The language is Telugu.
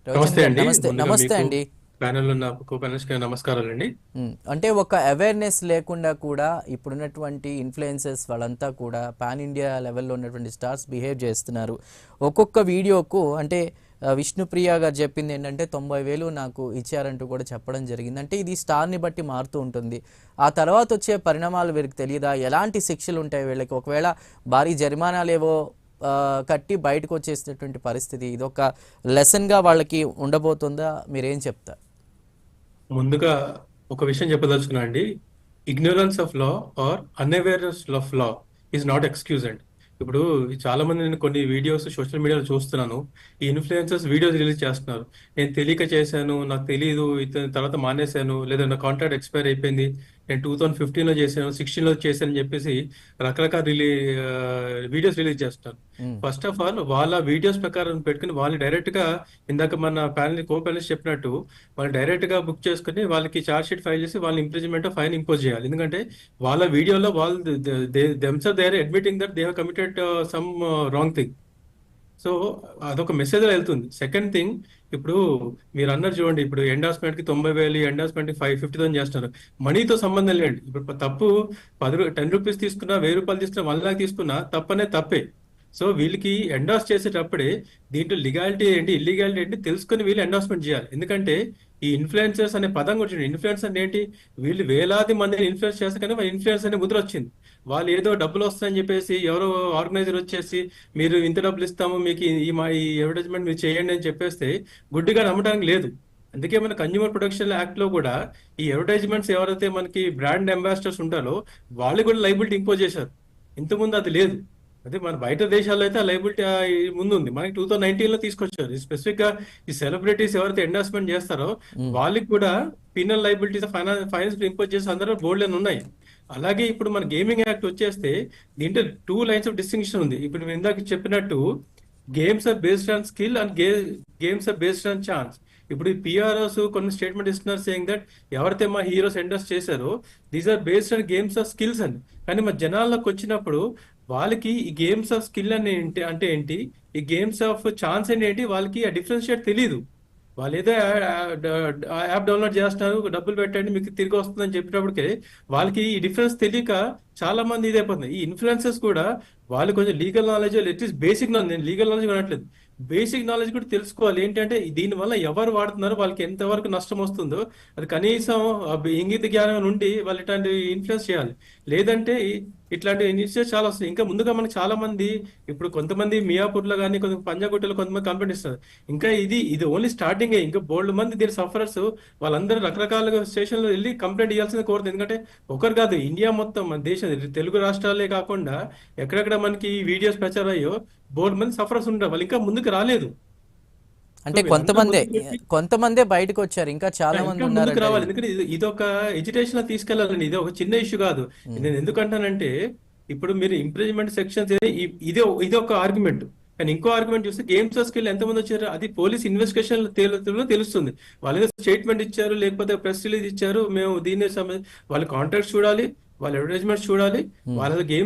రవిచంద్ నమస్తే గారు అండి. నమస్తే ముందుగా నమస్తే మీకు అండి. ప్యానెల్ ఉన్న కో కి నమస్కారాలండి. అంటే ఒక అవేర్నెస్ లేకుండా కూడా ఇప్పుడున్నటువంటి ఇన్ఫ్లుయెన్సర్స్ వాళ్ళంతా కూడా పాన్ ఇండియా లెవెల్లో ఉన్నటువంటి స్టార్స్ బిహేవ్ చేస్తున్నారు. ఒక్కొక్క వీడియోకు అంటే విష్ణుప్రియ గారు చెప్పింది ఏంటంటే 90,000 నాకు ఇచ్చారంటూ కూడా చెప్పడం జరిగింది. అంటే ఇది స్టార్ని బట్టి మారుతూ ఉంటుంది. ఆ తర్వాత వచ్చే పరిణామాలు వీరికి తెలియదా? ఎలాంటి శిక్షలు ఉంటాయి వీళ్ళకి? ఒకవేళ భారీ జరిమానాలేవో కట్టి బయటకు వచ్చేసినటువంటి పరిస్థితి, ఇదొక లెసన్గా వాళ్ళకి ఉండబోతుందా? మీరేం చెప్తారు? ముందుగా ఒక విషయం చెప్పదలుచుకున్నా అండి. Ignorance of law or unawareness of law is not excuse అండి. ఇప్పుడు చాలా మంది నేను కొన్ని వీడియోస్ సోషల్ మీడియాలో చూస్తున్నాను. ఈ ఇన్ఫ్లుయెన్సర్స్ వీడియోస్ రిలీజ్ చేస్తున్నారు. నేను తెలియక చేశాను, నాకు తెలియదు, ఇతని తర్వాత మానేశాను, లేదా నా కాంట్రాక్ట్ ఎక్స్పైర్ అయిపోయింది, నేను 2015లో చేశాను, 16లో చేశాను అని చెప్పేసి రకరకాల వీడియోస్ రిలీజ్ చేస్తున్నారు. ఉమ్, ఫస్ట్ ఆఫ్ ఆల్ వాళ్ళ వీడియోస్ ప్రకారం పెట్టుకుని వాళ్ళు డైరెక్ట్ గా, ఇందాక మన కో ప్యానలిస్ట్ చెప్పినట్టు, వాళ్ళు డైరెక్ట్ గా బుక్ చేసుకుని వాళ్ళకి చార్జ్ షీట్ ఫైల్ చేసి వాళ్ళని ఇంప్రిజన్మెంట్ ఫైన్ ఇంపోజ్ చేయాలి. ఎందుకంటే వాళ్ళ వీడియోలో వాళ్ళు themselves they are admitting that they have committed some wrong thing. So అదొక మెసేజ్ వెళ్తుంది. సెకండ్ థింగ్, ఇప్పుడు మీరు అన్నారు చూడండి, ఇప్పుడు ఎండార్స్మెంట్ కి 90,000, ఎండార్స్మెంట్ కి 50,000 చేస్తున్నారు. మనీతో సంబంధం లేండి. ఇప్పుడు తప్పు 10 రూపీస్ తీసుకున్నా, 1,000 రూపాయలు తీసుకున్నా, 1 lakh తీసుకున్నా తప్పనే తప్పే. సో వీళ్ళకి ఎండార్స్ చేసేటప్పుడే దీంట్లో లిగాలిటీ ఏంటి, ఇల్లీగాలిటీ ఏంటి తెలుసుకుని వీళ్ళు ఎండార్స్మెంట్ చేయాలి. ఎందుకంటే ఈ ఇన్ఫ్లుయెన్సర్స్ అనే పదం కూడా చూడండి. ఇన్ఫ్లుయెన్స్ అంటే ఏంటి? వీళ్ళు వేలాది మందిని ఇన్ఫ్లుయెన్స్ చేస్తే కానీ ఇన్ఫ్లుయెన్స్ అనే ముద్ర వచ్చింది. వాళ్ళు ఏదో డబ్బులు వస్తాయని చెప్పేసి ఎవరో ఆర్గనైజర్ వచ్చేసి మీరు ఇంత డబ్బులు ఇస్తాము మీకు ఈ అడ్వర్టైజ్మెంట్ మీరు చేయండి అని చెప్పేస్తే గుడ్డిగా నమ్మడానికి లేదు. అందుకే మన కన్జ్యూమర్ ప్రొటెక్షన్ యాక్ట్ లో కూడా ఈ అడ్వర్టైజ్మెంట్స్ ఎవరైతే మనకి బ్రాండ్ అంబాసిడర్స్ ఉంటారో వాళ్ళు కూడా లైబిలిటీ ఇంపోజ్ చేశారు. ఇంతకుముందు అది లేదు. అదే మన బయట దేశాల్లో అయితే ఆ లైబిలిటీ ముందు ఉంది. మనకి 2019లో తీసుకొచ్చారు. స్పెసిఫిక్ గా ఈ సెలబ్రిటీస్ ఎవరైతే ఎండార్స్మెంట్ చేస్తారో ఉమ్, వాళ్ళకి కూడా పీనల్ లైబిలిటీస్, ఫైనాన్స్ ఇంపోజ్ చేసే అందరూ బోల్డ్ అని ఉన్నాయి. అలాగే ఇప్పుడు మన గేమింగ్ యాక్ట్ వచ్చేస్తే దీంట్లో 2 lines ఆఫ్ డిస్టింక్షన్ ఉంది. ఇప్పుడు నేను ఇందాక చెప్పినట్టు games are based on skill and games are based on chance. ఇప్పుడు ఈ పిఆర్ఓస్ కొన్ని స్టేట్మెంట్ ఇస్తున్నారు సేయింగ్ దట్ ఎవరైతే మా హీరోస్ ఎండర్స్ చేశారో these are based on games of skills అని. కానీ మా జనాల్లోకి వచ్చినప్పుడు వాళ్ళకి ఈ గేమ్స్ ఆఫ్ స్కిల్ అని ఏంటి అంటే ఏంటి, ఈ గేమ్స్ ఆఫ్ ఛాన్స్ అంటే ఏంటి, వాళ్ళకి ఆ డిఫరెన్షియేట్ తెలియదు. వాళ్ళు ఏదో యాప్ డౌన్లోడ్ చేస్తున్నారు, డబ్బులు పెట్టండి మీకు తిరిగి వస్తుందని చెప్పినప్పటికే వాళ్ళకి ఈ డిఫరెన్స్ తెలియక చాలా మంది ఇదైపోతుంది. ఈ ఇన్ఫ్లుయెన్సెస్ కూడా వాళ్ళు కొంచెం legal knowledge, at least basic knowledge, నేను లీగల్ నాలెడ్జ్ అనట్లేదు, బేసిక్ నాలెడ్జ్ కూడా తెలుసుకోవాలి. ఏంటంటే దీని వల్ల ఎవరు వాడుతున్నారో, వాళ్ళకి ఎంతవరకు నష్టం వస్తుందో అది కనీసం ఇంగిత జ్ఞానం నుండి వాళ్ళు ఇట్లాంటి ఇన్ఫ్లుయెన్స్ చేయాలి. లేదంటే ఇట్లాంటి ఇన్సిడెంట్స్ చాలా వస్తాయి. ఇంకా ముందుగా మనకి చాలా మంది, ఇప్పుడు కొంతమంది మియాపూర్ లో కానీ కొంత పంజాగుట్టలో కొంతమంది కంప్లైంట్ ఇస్తారు. ఇంకా ఇది ఇది ఓన్లీ స్టార్టింగ్. ఇంకా బోల్డ్ మంది దీని సఫరర్స్, వాళ్ళందరూ రకరకాలుగా స్టేషన్లో వెళ్ళి కంప్లైంట్ ఇవ్వాల్సింది కోరుతుంది. ఎందుకంటే ఒకరు కాదు, ఇండియా మొత్తం, మన దేశం తెలుగు రాష్ట్రాలే కాకుండా ఎక్కడెక్కడ మనకి ఈ వీడియోస్ ప్రచారం అయ్యో బోల్డ్ మంది సఫరర్స్ ఉంటారు. వాళ్ళు ఇంకా ముందుకు రాలేదు. సో అంటే వీళ్ళందరూ ముందుకు పెట్టి కొంతమందే బయటకు వచ్చారు, ఇంకా చాలా మంది ఇంకా ముందుకు ఉన్నారంట. రావాలి. ఎందుకంటే ఇది ఒక ఎడ్యుకేషన్ లో తీసుకెళ్లాలండి. ఇది ఒక చిన్న ఇష్యూ కాదు. ఉమ్, నేను ఎందుకంటానంటే ఇప్పుడు మీరు ఇంప్రిజ్మెంట్ సెక్షన్స్ ఇది ఇది ఒక ఆర్గ్యుమెంట్. కానీ ఇంకో ఆర్గ్యుమెంట్ చూస్తే గేమ్స్ స్కిల్ ఎంతమంది వచ్చారు అది పోలీస్ ఇన్వెస్టిగేషన్ తెలుస్తుంది. వాళ్ళు ఏదో స్టేట్మెంట్ ఇచ్చారు, లేకపోతే ప్రెస్ రిలీజ్ ఇచ్చారు, మేము దీన్ని వాళ్ళ కాంట్రాక్ట్స్ చూడాలి, వాళ్ళ అడ్వర్టైజ్మెంట్స్ చూడాలి, ఉమ్. వాళ్ళ గేమ్